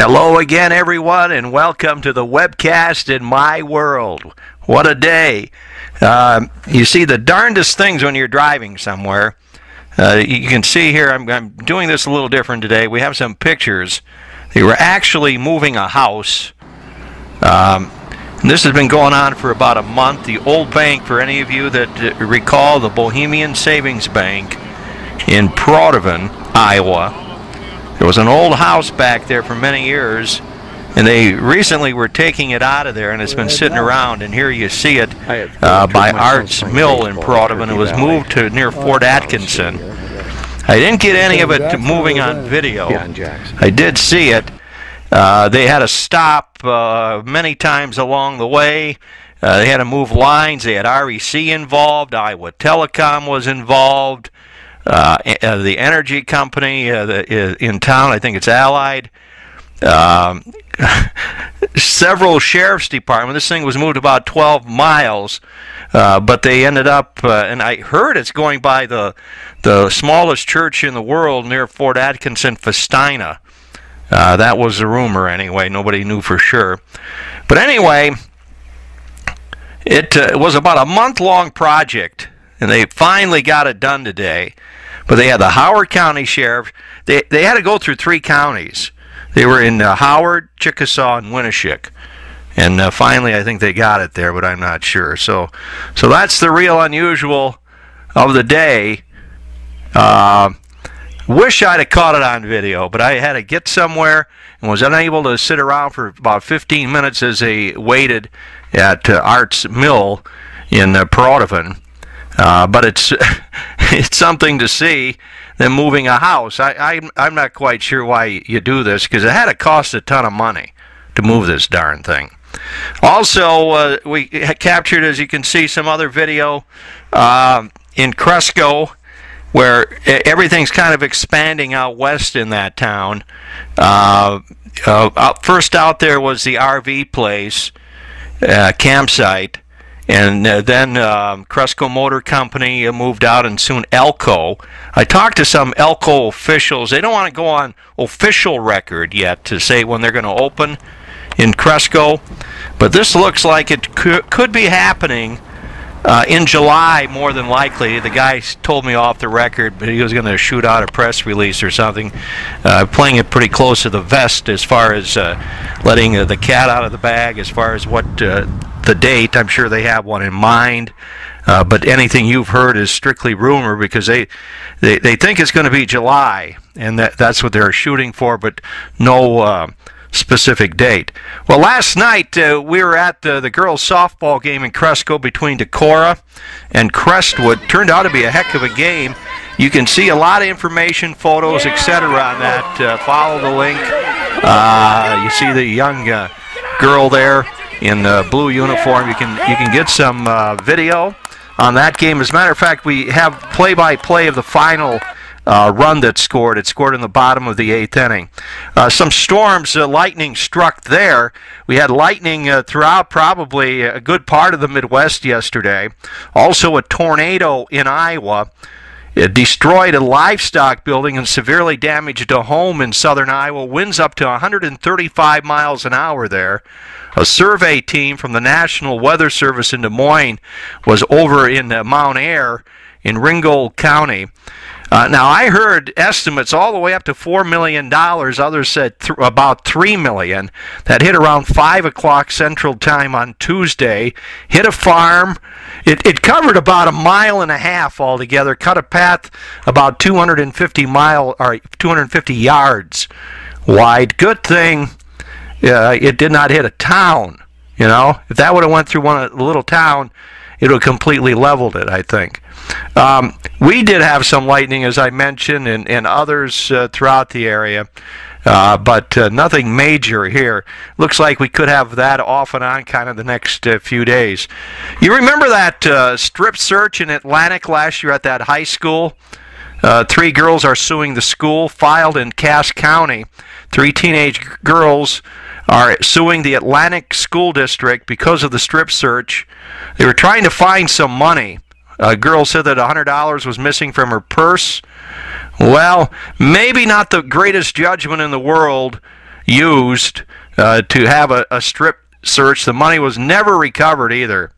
Hello again, everyone, and welcome to the webcast in my world. What a day. You see the darndest things when you're driving somewhere. You can see here, I'm doing this a little different today. We have some pictures. They were actually moving a house. And this has been going on for about a month. The old bank, for any of you that recall, the Bohemian Savings Bank in Proudhon, Iowa. There was an old house back there for many years, and they recently were taking it out of there, and it's been sitting around. And here you see it by Arts Mill in Proudhon. It was moved to near Fort Atkinson. I didn't get any of it moving on video. I did see it. They had to stop many times along the way. They had to move lines. They had REC involved. Iowa Telecom was involved. The energy company in town, I think it's Allied. Several sheriff's departments. This thing was moved about 12 miles, but they ended up, and I heard it's going by the smallest church in the world near Fort Atkinson, Festina. That was the rumor anyway. Nobody knew for sure. But anyway, it was about a month-long project, and they finally got it done today. But they had the Howard County Sheriff. They had to go through 3 counties. They were in Howard, Chickasaw, and Winneshiek. And finally, I think they got it there, but I'm not sure. So that's the real unusual of the day. Wish I'd have caught it on video, but I had to get somewhere and was unable to sit around for about 15 minutes as they waited at Arts Mill in Proudhon. But it's it's something to see them moving a house. I'm not quite sure why you do this, because it had to cost a ton of money to move this darn thing. Also, we captured, as you can see, some other video in Cresco, where everything's kind of expanding out west in that town. First out there was the RV place, campsite. And then Cresco Motor Company moved out, and soon Elko. I talked to some Elko officials. They don't want to go on official record yet to say when they're going to open in Cresco. But this looks like it could be happening in July, more than likely. The guy told me off the record, but he was going to shoot out a press release or something, playing it pretty close to the vest as far as letting the cat out of the bag as far as what the date. I'm sure they have one in mind, but anything you've heard is strictly rumor, because they think it's going to be July, and that's what they're shooting for, but no specific date. Well, last night we were at the girls' softball game in Cresco between Decorah and Crestwood. Turned out to be a heck of a game. You can see a lot of information, photos, etc. on that. Follow the link. You see the young girl there in the blue uniform. You can get some video on that game. As a matter of fact, we have play-by-play of the final run that scored. It scored in the bottom of the 8th inning. Some storms, lightning struck there. We had lightning throughout probably a good part of the Midwest yesterday. Also a tornado in Iowa. It destroyed a livestock building and severely damaged a home in southern Iowa. Winds up to 135 miles an hour there. A survey team from the National Weather Service in Des Moines was over in Mount Ayr in Ringgold County. Now, I heard estimates all the way up to $4 million. Others said about $3 million. That hit around 5 o'clock Central Time on Tuesday. Hit a farm. It covered about 1.5 miles altogether. Cut a path about 250 yards wide. Good thing it did not hit a town. You know, if that would have went through a little town, it would have completely leveled it, I think. We did have some lightning, as I mentioned, and others throughout the area, but nothing major here. Looks like we could have that off and on kind of the next few days. You remember that strip search in Atlantic last year at that high school? 3 girls are suing the school, filed in Cass County. 3 teenage girls are suing the Atlantic School District because of the strip search. They were trying to find some money. A girl said that $100 was missing from her purse. Well, maybe not the greatest judgment in the world used to have a strip search. The money was never recovered either.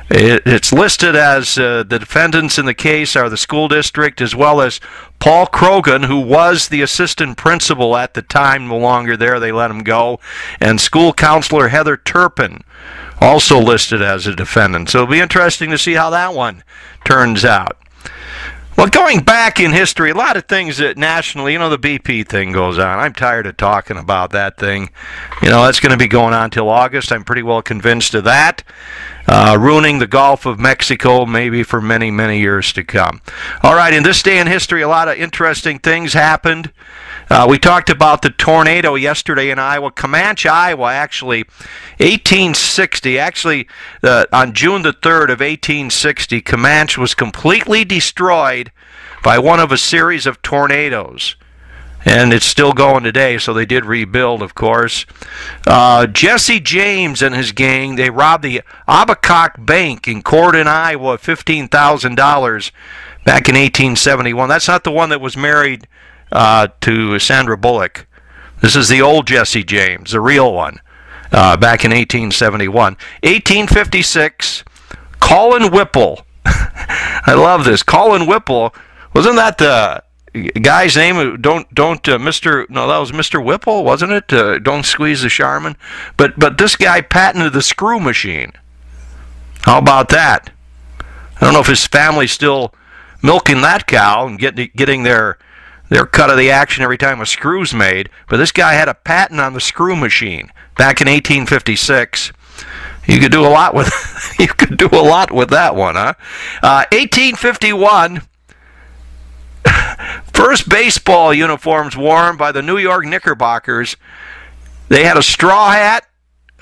It's listed as the defendants in the case are the school district as well as Paul Krogan, who was the assistant principal at the time, no longer there, they let him go, and school counselor Heather Turpin, also listed as a defendant. So it'll be interesting to see how that one turns out. Well, going back in history, a lot of things that nationally, the BP thing goes on. I'm tired of talking about that thing. That's going to be going on till August. I'm pretty well convinced of that. Ruining the Gulf of Mexico maybe for many, many years to come. All right, in this day in history, a lot of interesting things happened. We talked about the tornado yesterday in Iowa. Comanche, Iowa, actually, 1860. Actually, on June the 3rd of 1860, Comanche was completely destroyed by one of a series of tornadoes. And it's still going today, so they did rebuild, of course. Jesse James and his gang, they robbed the Abacock Bank in Corydon, Iowa, $15,000 back in 1871. That's not the one that was married to Sandra Bullock. This is the old Jesse James, the real one, back in 1871. 1856, Colin Whipple. I love this. Colin Whipple, wasn't that the guy's name? Mr. No, that was Mr. Whipple, wasn't it? Don't squeeze the Charmin. But this guy patented the screw machine. How about that? I don't know if his family's still milking that cow and getting their cut of the action every time a screw's made, but this guy had a patent on the screw machine back in 1856. You could do a lot with that one, huh? 1851. First baseball uniforms worn by the New York Knickerbockers. They had a straw hat,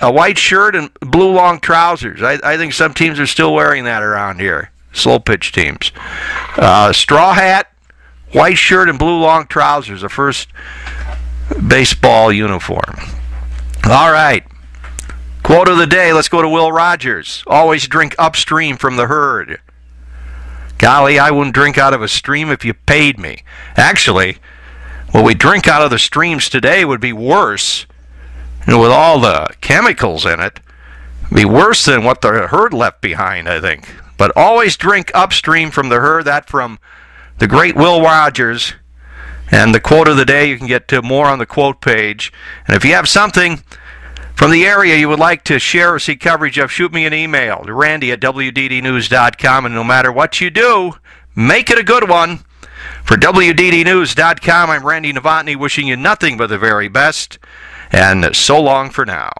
a white shirt, and blue long trousers. I think some teams are still wearing that around here. Slow pitch teams. Straw hat, white shirt, and blue long trousers. The first baseball uniform. All right. Quote of the day. Let's go to Will Rogers. Always drink upstream from the herd. Golly, I wouldn't drink out of a stream if you paid me. Actually, what we drink out of the streams today would be worse, with all the chemicals in it, be worse than what the herd left behind, I think. But always drink upstream from the herd. That from the great Will Rogers. And the quote of the day, you can get to more on the quote page. And if you have something from the area you would like to share or see coverage of, shoot me an email to randy@wddnews.com. And no matter what you do, make it a good one. For wddnews.com, I'm Randy Novotny, wishing you nothing but the very best. And so long for now.